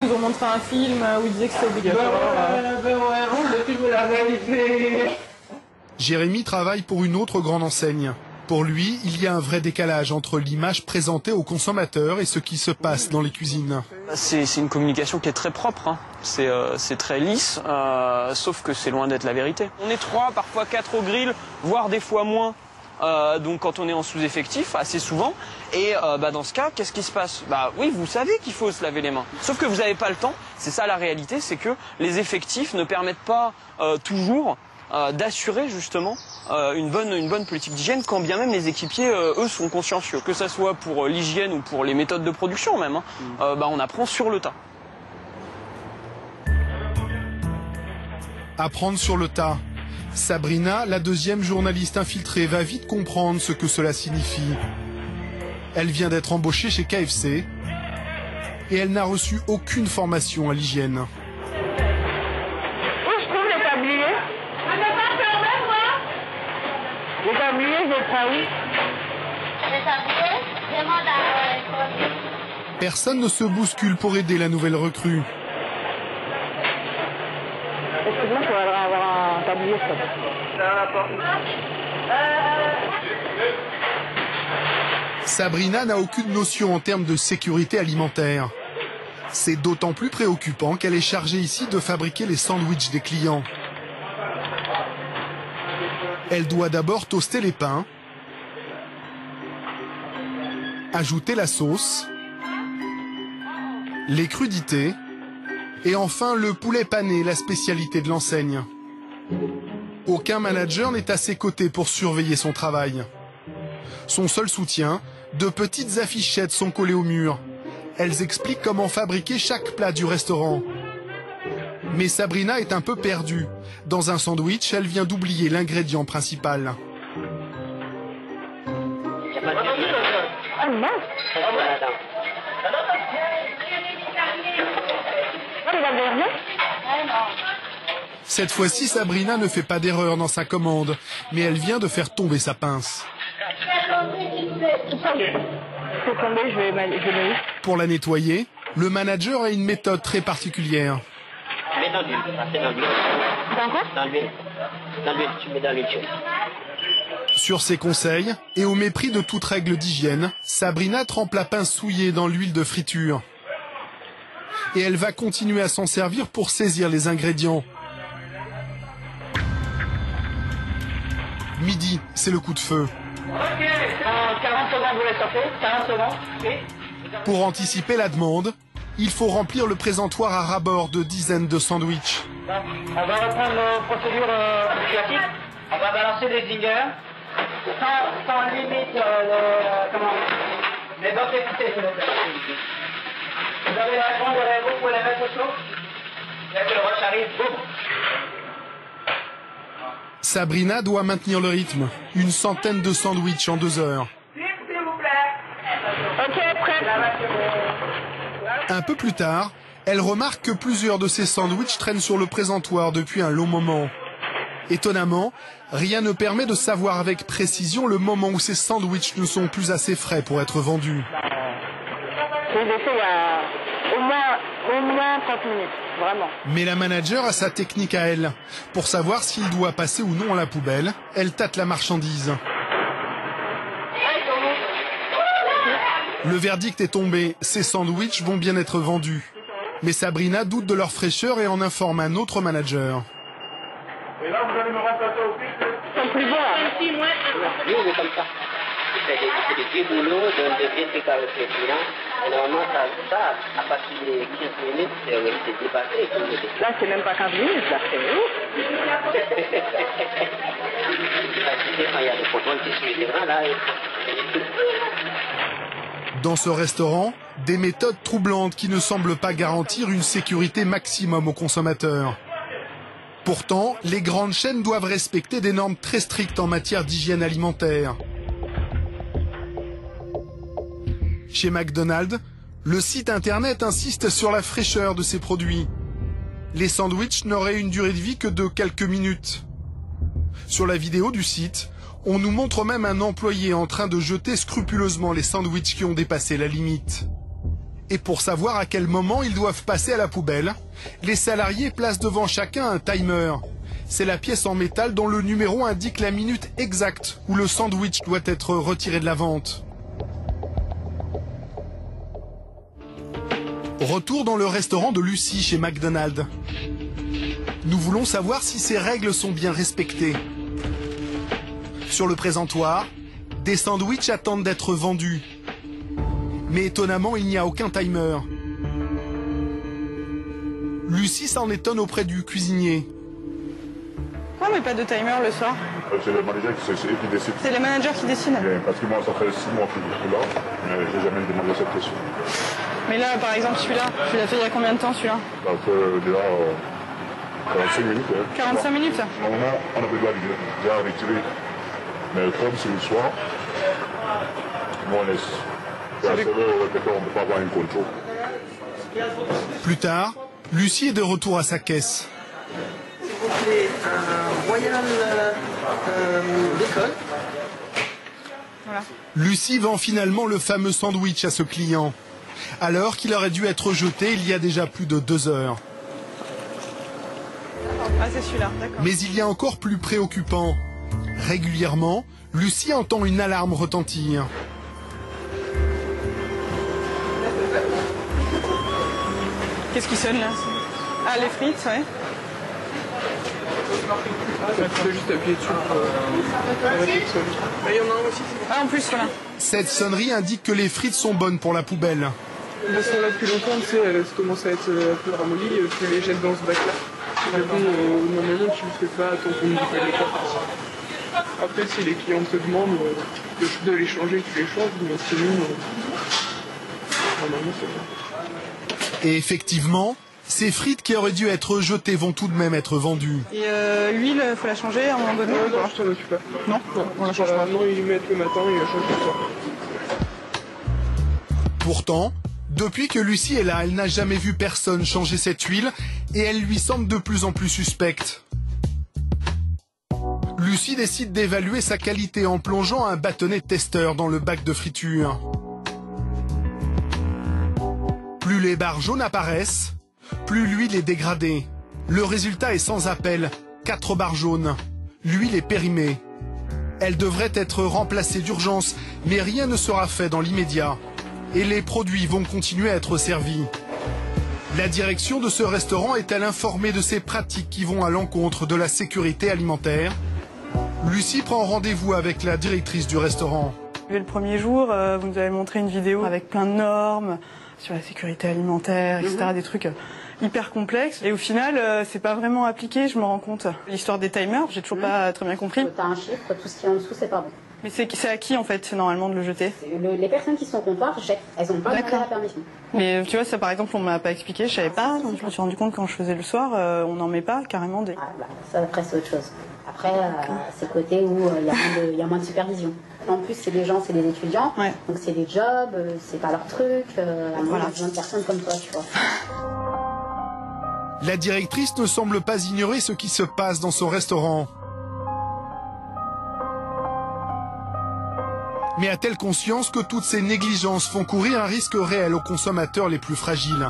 Ils ont montré un film où ils disaient que c'était obligatoire. Le film de la réalité. Jérémy travaille pour une autre grande enseigne. Pour lui, il y a un vrai décalage entre l'image présentée aux consommateurs et ce qui se passe dans les cuisines. C'est une communication qui est très propre, hein. C'est très lisse, sauf que c'est loin d'être la vérité. On est 3, parfois 4 au grill, voire des fois moins. Donc quand on est en sous-effectif, assez souvent. Et dans ce cas, qu'est-ce qui se passe? Oui, vous savez qu'il faut se laver les mains. Sauf que vous n'avez pas le temps. C'est ça la réalité, c'est que les effectifs ne permettent pas toujours d'assurer justement une bonne politique d'hygiène, quand bien même les équipiers, eux, sont consciencieux. Que ça soit pour l'hygiène ou pour les méthodes de production même, hein, on apprend sur le tas. Apprendre sur le tas. Sabrina, la deuxième journaliste infiltrée, va vite comprendre ce que cela signifie. Elle vient d'être embauchée chez KFC et elle n'a reçu aucune formation à l'hygiène. Où je trouve les tabliers? On ne peut pas fermer, moi. Les tabliers, je prends où? Les tabliers, demande à... Personne ne se bouscule pour aider la nouvelle recrue. Excuse-moi, il faudrait avoir un tablier, ça. Sabrina n'a aucune notion en termes de sécurité alimentaire. C'est d'autant plus préoccupant qu'elle est chargée ici de fabriquer les sandwichs des clients. Elle doit d'abord toaster les pains, ajouter la sauce, les crudités et enfin le poulet pané, la spécialité de l'enseigne. Aucun manager n'est à ses côtés pour surveiller son travail. Son seul soutien, de petites affichettes sont collées au mur. Elles expliquent comment fabriquer chaque plat du restaurant. Mais Sabrina est un peu perdue. Dans un sandwich, elle vient d'oublier l'ingrédient principal. Ah mince! Cette fois-ci, Sabrina ne fait pas d'erreur dans sa commande, mais elle vient de faire tomber sa pince. Pour la nettoyer, le manager a une méthode très particulière. Sur ses conseils, et au mépris de toute règle d'hygiène, Sabrina trempe la pince souillée dans l'huile de friture. Et elle va continuer à s'en servir pour saisir les ingrédients. Midi, c'est le coup de feu. Ok, 40 secondes, vous les sortez, 40 secondes, ok. Pour anticiper la demande, il faut remplir le présentoir à ras-bord de dizaines de sandwichs. On va reprendre nos procédures classiques. On va balancer des zingers sans limite les densités. Vous avez la réponse, vous pouvez la mettre au chaud. Dès que le rush arrive, boum. Sabrina doit maintenir le rythme. Une centaine de sandwichs en 2 heures. S'il vous plaît. Ok, prêt. Un peu plus tard, elle remarque que plusieurs de ces sandwichs traînent sur le présentoir depuis un long moment. Étonnamment, rien ne permet de savoir avec précision le moment où ces sandwichs ne sont plus assez frais pour être vendus. Je les ai fait il y a au moins 30 minutes, vraiment. Mais la manager a sa technique à elle. Pour savoir s'il doit passer ou non à la poubelle, elle tâte la marchandise. Le verdict est tombé, ces sandwichs vont bien être vendus. Mais Sabrina doute de leur fraîcheur et en informe un autre manager. Et là, vous allez me remplacer au plus. C'est plus bon. Ici, moi. Oui, on est comme ça. C'est des vieux boulots, donc des vieux trucs avec les clients. Et normalement, ça, à partir de 15 minutes, c'est dépassé. Là, c'est même pas 15 minutes, là, c'est ouf. Quand il y a des contrôles qui suivent les bras, là, Dans ce restaurant, des méthodes troublantes qui ne semblent pas garantir une sécurité maximum aux consommateurs. Pourtant, les grandes chaînes doivent respecter des normes très strictes en matière d'hygiène alimentaire. Chez McDonald's, le site internet insiste sur la fraîcheur de ses produits. Les sandwichs n'auraient une durée de vie que de quelques minutes. Sur la vidéo du site, on nous montre même un employé en train de jeter scrupuleusement les sandwichs qui ont dépassé la limite. Et pour savoir à quel moment ils doivent passer à la poubelle, les salariés placent devant chacun un timer. C'est la pièce en métal dont le numéro indique la minute exacte où le sandwich doit être retiré de la vente. Retour dans le restaurant de Lucie chez McDonald's. Nous voulons savoir si ces règles sont bien respectées. Sur le présentoir, des sandwichs attendent d'être vendus. Mais étonnamment, il n'y a aucun timer. Lucie s'en étonne auprès du cuisinier. Pourquoi on met pas de timer le soir? C'est les managers qui décident. C'est les managers qui décident. Parce que moi, ça fait 6 mois que je suis là, mais je n'ai jamais demandé cette question. Mais là, par exemple, celui-là, tu l'as fait il y a combien de temps, celui-là? Ça fait déjà 45 minutes. 45 minutes? Normalement, on avait déjà retiré. Mais comme c'est le soir, nous on laisse. C'est à l'heure où on ne peut pas avoir un contrôle. Plus tard, Lucie est de retour à sa caisse. S'il vous plaît, un Royal Bacon. Voilà. Lucie vend finalement le fameux sandwich à ce client, alors qu'il aurait dû être jeté il y a déjà plus de 2 heures. Ah, c'est celui-là, d'accord. Mais il y a encore plus préoccupant. Régulièrement, Lucie entend une alarme retentir. Qu'est-ce qui sonne là? Ah, les frites, ouais. Tu peux juste appuyer dessus pour arrêter de sonner. Il y en a un aussi. Ah, en plus, voilà. Cette sonnerie indique que les frites sont bonnes pour la poubelle. Elles sont là depuis longtemps, tu sais, elles commencent à être un peu ramollies, tu les jettes dans ce bac-là. Mais bon, normalement, tu ne fais pas tant qu'on ne dit pas les cas. Après, si les clients te demandent de les changer, tu les changes, mais sinon, normalement, c'est bien. Et effectivement, ces frites qui auraient dû être jetées vont tout de même être vendues. Et l'huile, faut la changer à un moment donné? Non, je t'en occupe pas. Non, on la change pas. Non, ils mettent le matin et ils la changent le soir. Pourtant, depuis que Lucie est là, elle n'a jamais vu personne changer cette huile et elle lui semble de plus en plus suspecte. Lucie décide d'évaluer sa qualité en plongeant un bâtonnet de testeur dans le bac de friture. Plus les barres jaunes apparaissent, plus l'huile est dégradée. Le résultat est sans appel, 4 barres jaunes. L'huile est périmée. Elle devrait être remplacée d'urgence, mais rien ne sera fait dans l'immédiat. Et les produits vont continuer à être servis. La direction de ce restaurant est-elle informée de ces pratiques qui vont à l'encontre de la sécurité alimentaire? Lucie prend rendez-vous avec la directrice du restaurant. Le premier jour, vous nous avez montré une vidéo avec plein de normes sur la sécurité alimentaire, etc., des trucs hyper complexes. Et au final, c'est pas vraiment appliqué, je me rends compte. L'histoire des timers, j'ai toujours pas très bien compris. T'as un chiffre, tout ce qui est en dessous, c'est pas bon. Mais c'est à qui, en fait, normalement, de le jeter? Les personnes qui sont au comptoir jettent. Elles n'ont pas demandé la permission. Mais tu vois, ça, par exemple, on m'a pas expliqué, je savais pas. Donc je me suis rendu compte quand je faisais le soir, on n'en met pas carrément des... Ah, bah, ça, après, c'est autre chose. Après, c'est le côté où il y a moins de supervision. En plus, c'est des gens, c'est des étudiants, Ouais. donc c'est des jobs, c'est pas leur truc. Voilà. Il y a besoin de personnes comme toi, tu vois. La directrice ne semble pas ignorer ce qui se passe dans son restaurant. Mais a-t-elle conscience que toutes ces négligences font courir un risque réel aux consommateurs les plus fragiles ?